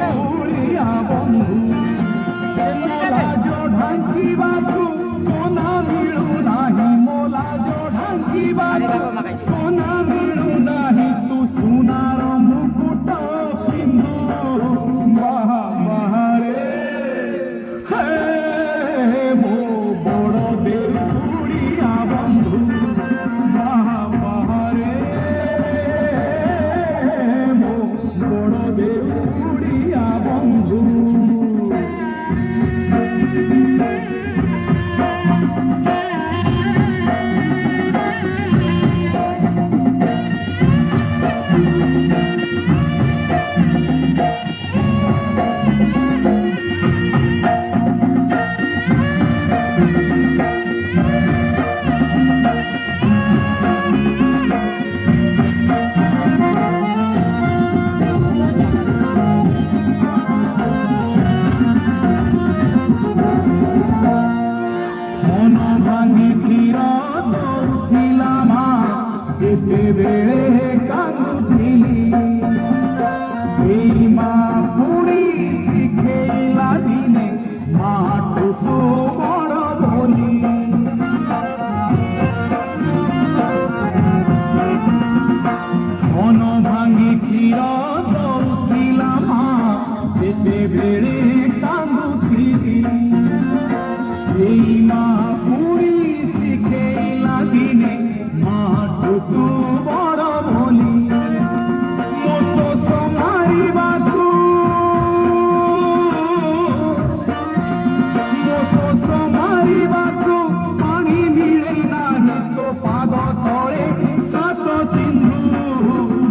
দেউরিয়া বন্ধু মোলা জো ঢাঙ্কিবাকু সোনা মিলু নাহি মোলা জো ঢাঙ্কিবাকু সোনা মিলু নাহি তু সোনার মুকুট পিন্ধু বাহা বাহারে হে মো বড় দেউরিয়া বন্ধু বাহা বাহারে মো বড় দেউরিয়া বন্ধু মন ভাঙি ধীর দৌড়িলাম যেতেবেলে কাঁদুଥିଲି সেই মা পুরি শিখেলা দিনে মাঠু তো বড় বলি মন ভাঙি ধীর দৌড়িলাম যেতেবেলে কাঁদুଥିଲି সেই মা পুরি শিখেলা দিনে মাঠু বড় বলি মোষ মারিବାକୁ ପାଣି ମିଳେ ନାହିଁ ତୋ ପାଦ ତଳେ ସାତ ସିନ୍ଧୁ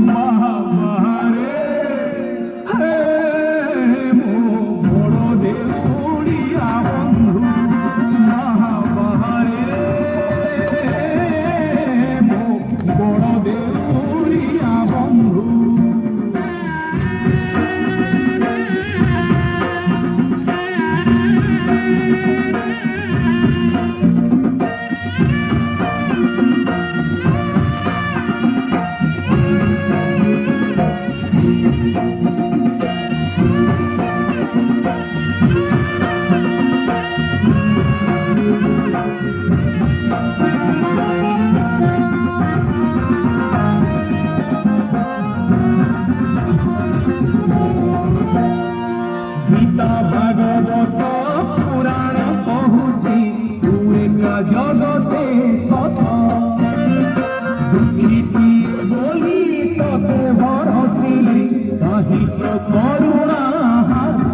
ମହାବାହାରେ ହେ ମୋ ବଡ଼ ଦେଉରିଆ ବନ୍ଧୁ ମହାବାହାରେ ମୋ ବଡ଼ ଦେଉରିଆ ବନ୍ଧୁ गीता भागवत पुराण कहुची तू एक जगते सत दुखीती बोली तते भरसिली कही तो करुणा हाथ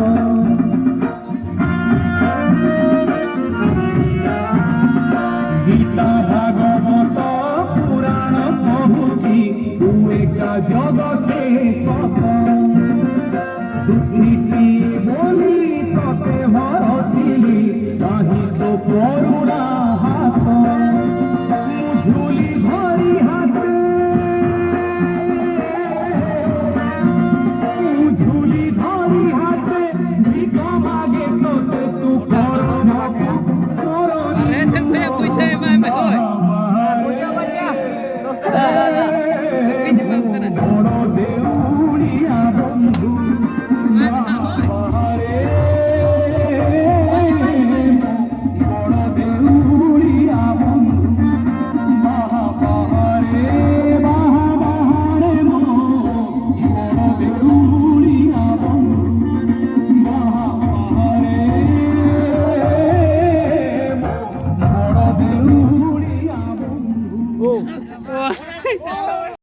गीता भागवत पुराण कहुची तू एक जगते सत दुखीती बोली तते भरसिली कही तो करुणा हाथ झुली भरी हाथे झुली धरी हाथे ভিক মাগে তোতে তু কর আরে সে ভাইয়া পয়সা এমআই মে হয় পয়সা বাচ্চা 10 টাকা কিনে পাবো না বড় দেউরিয়া বন্ধু মহাবাহারে বড় দেউরিয়া বন্ধু মহাবাহারে মহাবাহারে মো বড় দেউরিয়া বন্ধু মহাবাহারে বড় দেউরিয়া বন্ধু ও